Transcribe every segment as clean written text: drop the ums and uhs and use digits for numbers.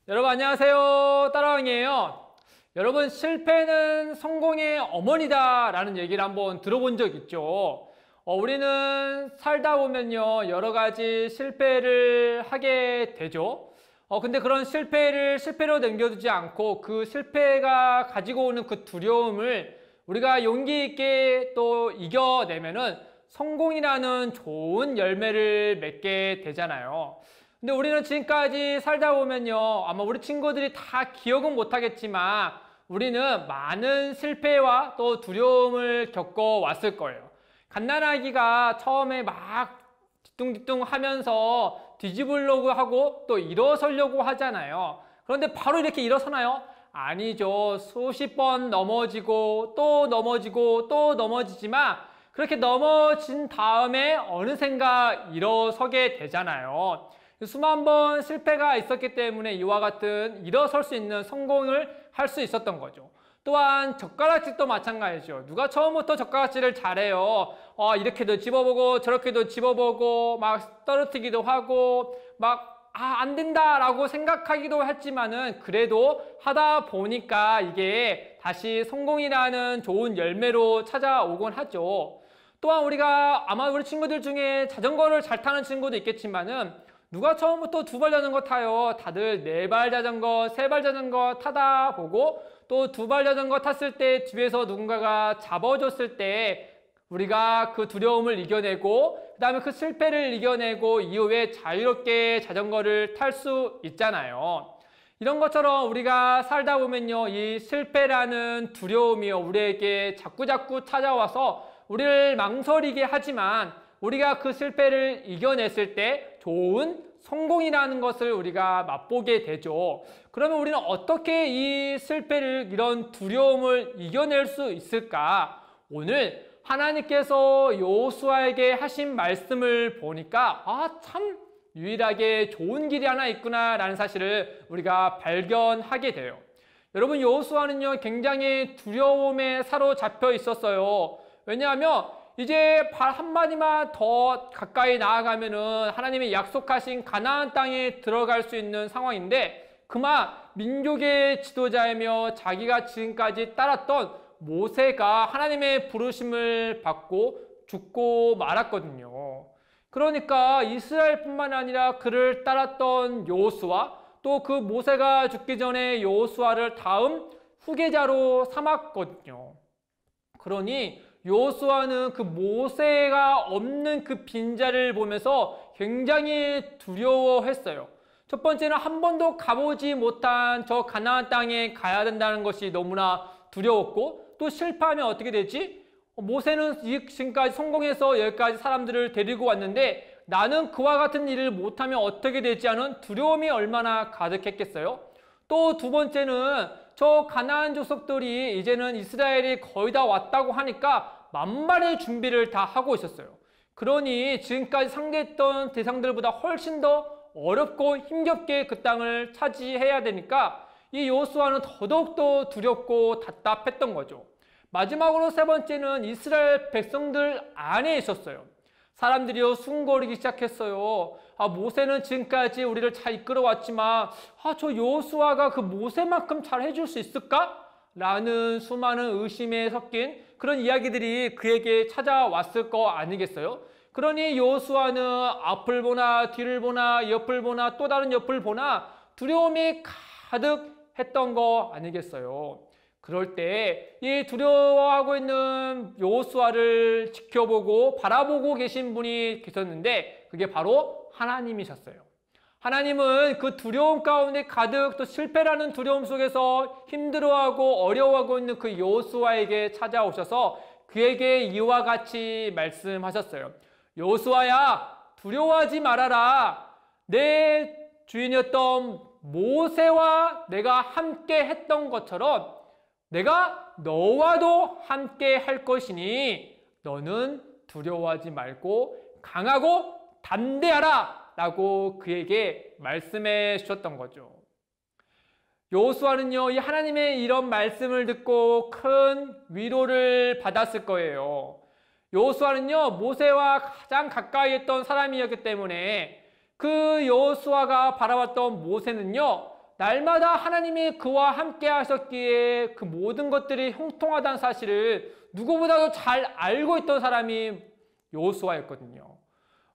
여러분 안녕하세요. 따라왕이에요. 여러분 실패는 성공의 어머니다 라는 얘기를 한번 들어본 적 있죠. 우리는 살다 보면요 여러 가지 실패를 하게 되죠. 근데 그런 실패를 실패로 남겨두지 않고 그 실패가 가지고 오는 그 두려움을 우리가 용기 있게 또 이겨내면은 성공이라는 좋은 열매를 맺게 되잖아요. 근데 우리는 지금까지 살다 보면요 아마 우리 친구들이 다 기억은 못하겠지만 우리는 많은 실패와 또 두려움을 겪어왔을 거예요. 갓난아기가 처음에 막 뒤뚱뒤뚱 하면서 뒤집으려고 하고 또 일어서려고 하잖아요. 그런데 바로 이렇게 일어서나요? 아니죠. 수십 번 넘어지고 또 넘어지고 또 넘어지지만 그렇게 넘어진 다음에 어느샌가 일어서게 되잖아요. 수만 번 실패가 있었기 때문에 이와 같은 일어설 수 있는 성공을 할 수 있었던 거죠. 또한 젓가락질도 마찬가지죠. 누가 처음부터 젓가락질을 잘해요. 이렇게도 집어보고 저렇게도 집어보고 막 떨어뜨기도 하고 막 안 된다라고 생각하기도 했지만은 그래도 하다 보니까 이게 다시 성공이라는 좋은 열매로 찾아오곤 하죠. 또한 우리가 아마 우리 친구들 중에 자전거를 잘 타는 친구도 있겠지만은 누가 처음부터 두 발 자전거 타요? 다들 네 발 자전거, 세 발 자전거 타다 보고 또 두 발 자전거 탔을 때 뒤에서 누군가가 잡아줬을 때 우리가 그 두려움을 이겨내고 그 다음에 그 실패를 이겨내고 이후에 자유롭게 자전거를 탈 수 있잖아요. 이런 것처럼 우리가 살다 보면요 이 실패라는 두려움이요 우리에게 자꾸자꾸 찾아와서 우리를 망설이게 하지만 우리가 그 실패를 이겨냈을 때 좋은 성공이라는 것을 우리가 맛보게 되죠. 그러면 우리는 어떻게 이 실패를 이런 두려움을 이겨낼 수 있을까? 오늘 하나님께서 여호수아에게 하신 말씀을 보니까 참 유일하게 좋은 길이 하나 있구나 라는 사실을 우리가 발견하게 돼요. 여러분 여호수아는요 굉장히 두려움에 사로잡혀 있었어요. 왜냐하면 이제 발 한마디만 더 가까이 나아가면은 하나님이 약속하신 가나안 땅에 들어갈 수 있는 상황인데 그만 민족의 지도자이며 자기가 지금까지 따랐던 모세가 하나님의 부르심을 받고 죽고 말았거든요. 그러니까 이스라엘뿐만 아니라 그를 따랐던 여호수아 또 그 모세가 죽기 전에 여호수아를 다음 후계자로 삼았거든요. 그러니 여호수아는 그 모세가 없는 그 빈자리를 보면서 굉장히 두려워했어요. 첫 번째는 한 번도 가보지 못한 저 가나안 땅에 가야 된다는 것이 너무나 두려웠고 또 실패하면 어떻게 되지? 모세는 지금까지 성공해서 여기까지 사람들을 데리고 왔는데 나는 그와 같은 일을 못하면 어떻게 되지 하는 두려움이 얼마나 가득했겠어요? 또 두 번째는 저 가나안 족속들이 이제는 이스라엘이 거의 다 왔다고 하니까 만반의 준비를 다 하고 있었어요. 그러니 지금까지 상대했던 대상들보다 훨씬 더 어렵고 힘겹게 그 땅을 차지해야 되니까 이 여호수아는 더더욱더 두렵고 답답했던 거죠. 마지막으로 세 번째는 이스라엘 백성들 안에 있었어요. 사람들이요 숨거리기 시작했어요. 모세는 지금까지 우리를 잘 이끌어왔지만 저 여호수아가 그 모세만큼 잘 해줄 수 있을까? 라는 수많은 의심에 섞인 그런 이야기들이 그에게 찾아왔을 거 아니겠어요? 그러니 여호수아는 앞을 보나 뒤를 보나 옆을 보나 또 다른 옆을 보나 두려움이 가득했던 거 아니겠어요? 그럴 때 이 두려워하고 있는 여호수아를 지켜보고 바라보고 계신 분이 계셨는데 그게 바로 하나님이셨어요. 하나님은 그 두려움 가운데 가득 또 실패라는 두려움 속에서 힘들어하고 어려워하고 있는 그 여호수아에게 찾아오셔서 그에게 이와 같이 말씀하셨어요. 여호수아야 두려워하지 말아라. 내 주인이었던 모세와 내가 함께 했던 것처럼 내가 너와도 함께 할 것이니 너는 두려워하지 말고 강하고 담대하라 라고 그에게 말씀해 주셨던 거죠. 여호수아는요 이 하나님의 이런 말씀을 듣고 큰 위로를 받았을 거예요. 여호수아는요 모세와 가장 가까이 했던 사람이었기 때문에 그 여호수아가 바라봤던 모세는요 날마다 하나님이 그와 함께 하셨기에 그 모든 것들이 형통하다는 사실을 누구보다도 잘 알고 있던 사람이 여호수아였거든요.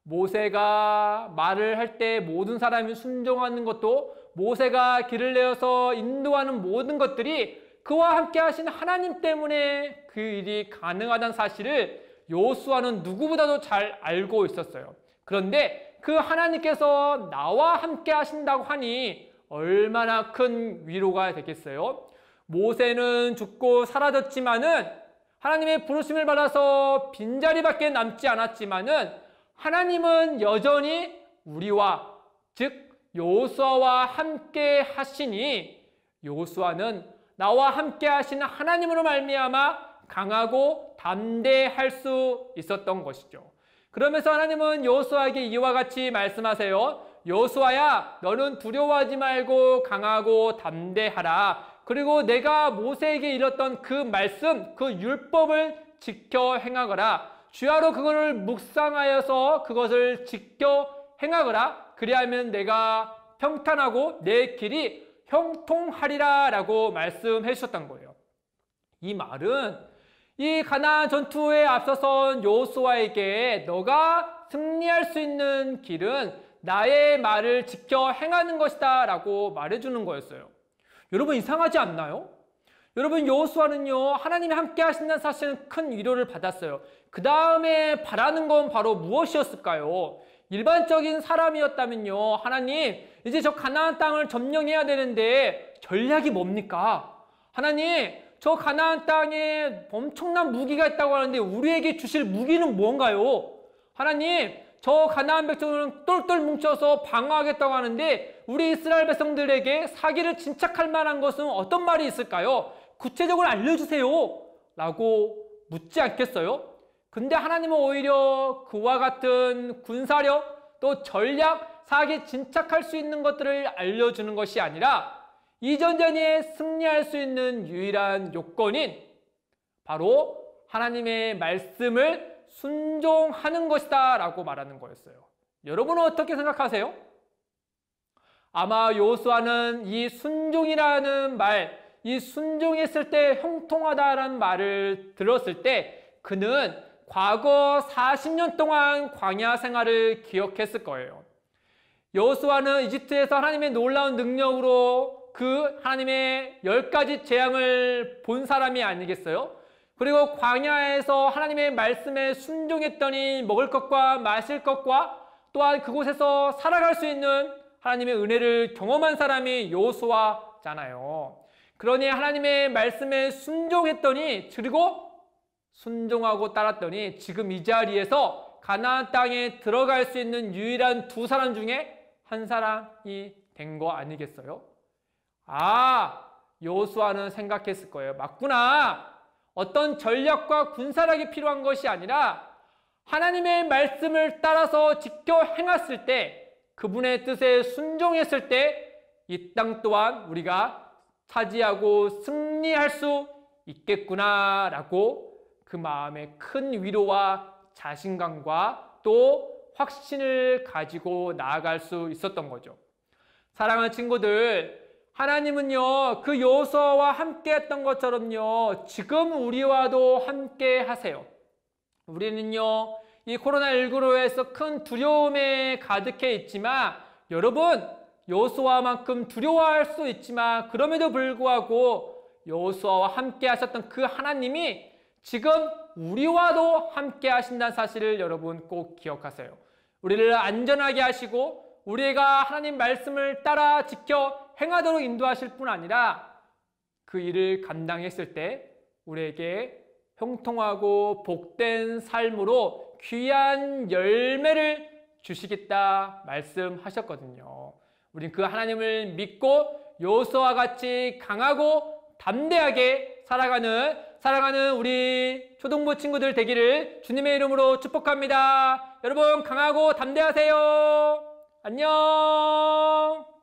모세가 말을 할 때 모든 사람이 순종하는 것도, 모세가 길을 내어서 인도하는 모든 것들이 그와 함께 하신 하나님 때문에 그 일이 가능하다는 사실을 여호수아는 누구보다도 잘 알고 있었어요. 그런데 그 하나님께서 나와 함께 하신다고 하니 얼마나 큰 위로가 되겠어요? 모세는 죽고 사라졌지만은, 하나님의 부르심을 받아서 빈자리밖에 남지 않았지만은, 하나님은 여전히 우리와, 즉 여호수아와 함께 하시니, 여호수아는 나와 함께 하시는 하나님으로 말미암아 강하고 담대할 수 있었던 것이죠. 그러면서 하나님은 여호수아에게 이와 같이 말씀하세요. 여호수아야, 너는 두려워하지 말고 강하고 담대하라. 그리고 내가 모세에게 일렀던 그 말씀, 그 율법을 지켜 행하거라. 주야로 그것을 묵상하여서 그것을 지켜 행하거라. 그리하면 내가 평탄하고 내 길이 형통하리라 라고 말씀해 주셨던 거예요. 이 말은 이 가나안 전투에 앞서선 여호수아에게 너가 승리할 수 있는 길은 나의 말을 지켜 행하는 것이다 라고 말해주는 거였어요. 여러분, 이상하지 않나요? 여러분, 여호수아는요, 하나님이 함께 하신다는 사실은 큰 위로를 받았어요. 그 다음에 바라는 건 바로 무엇이었을까요? 일반적인 사람이었다면요, 하나님, 이제 저 가나안 땅을 점령해야 되는데 전략이 뭡니까? 하나님, 저 가나안 땅에 엄청난 무기가 있다고 하는데 우리에게 주실 무기는 뭔가요? 하나님, 저 가나안 백성들은 똘똘 뭉쳐서 방어하겠다고 하는데 우리 이스라엘 백성들에게 사기를 진척할 만한 것은 어떤 말이 있을까요? 구체적으로 알려주세요 라고 묻지 않겠어요? 근데 하나님은 오히려 그와 같은 군사력, 또 전략, 사기 진척할 수 있는 것들을 알려주는 것이 아니라 이 전쟁에 승리할 수 있는 유일한 요건인 바로 하나님의 말씀을 순종하는 것이다 라고 말하는 거였어요. 여러분은 어떻게 생각하세요? 아마 여호수아는 이 순종이라는 말, 이 순종했을 때 형통하다라는 말을 들었을 때 그는 과거 40년 동안 광야 생활을 기억했을 거예요. 여호수아는 이집트에서 하나님의 놀라운 능력으로 그 하나님의 10가지 재앙을 본 사람이 아니겠어요? 그리고 광야에서 하나님의 말씀에 순종했더니 먹을 것과 마실 것과 또한 그곳에서 살아갈 수 있는 하나님의 은혜를 경험한 사람이 여호수아잖아요. 그러니 하나님의 말씀에 순종했더니, 그리고 순종하고 따랐더니 지금 이 자리에서 가나안 땅에 들어갈 수 있는 유일한 두 사람 중에 한 사람이 된 거 아니겠어요? 아, 여호수아는 생각했을 거예요. 맞구나. 어떤 전략과 군사력이 필요한 것이 아니라 하나님의 말씀을 따라서 지켜 행했을 때, 그분의 뜻에 순종했을 때 이 땅 또한 우리가 차지하고 승리할 수 있겠구나라고 그 마음에 큰 위로와 자신감과 또 확신을 가지고 나아갈 수 있었던 거죠. 사랑하는 친구들, 하나님은요, 그 여호수아와 함께 했던 것처럼요, 지금 우리와도 함께 하세요. 우리는요, 이 코로나19로 해서 큰 두려움에 가득해 있지만, 여러분, 여호수아만큼 두려워할 수 있지만, 그럼에도 불구하고 여호수아와 함께 하셨던 그 하나님이 지금 우리와도 함께 하신다는 사실을 여러분 꼭 기억하세요. 우리를 안전하게 하시고 우리가 하나님 말씀을 따라 지켜 행하도록 인도하실 뿐 아니라 그 일을 감당했을 때 우리에게 형통하고 복된 삶으로 귀한 열매를 주시겠다 말씀하셨거든요. 우린 그 하나님을 믿고 여호수아와 같이 강하고 담대하게 살아가는 우리 초등부 친구들 되기를 주님의 이름으로 축복합니다. 여러분 강하고 담대하세요. 안녕.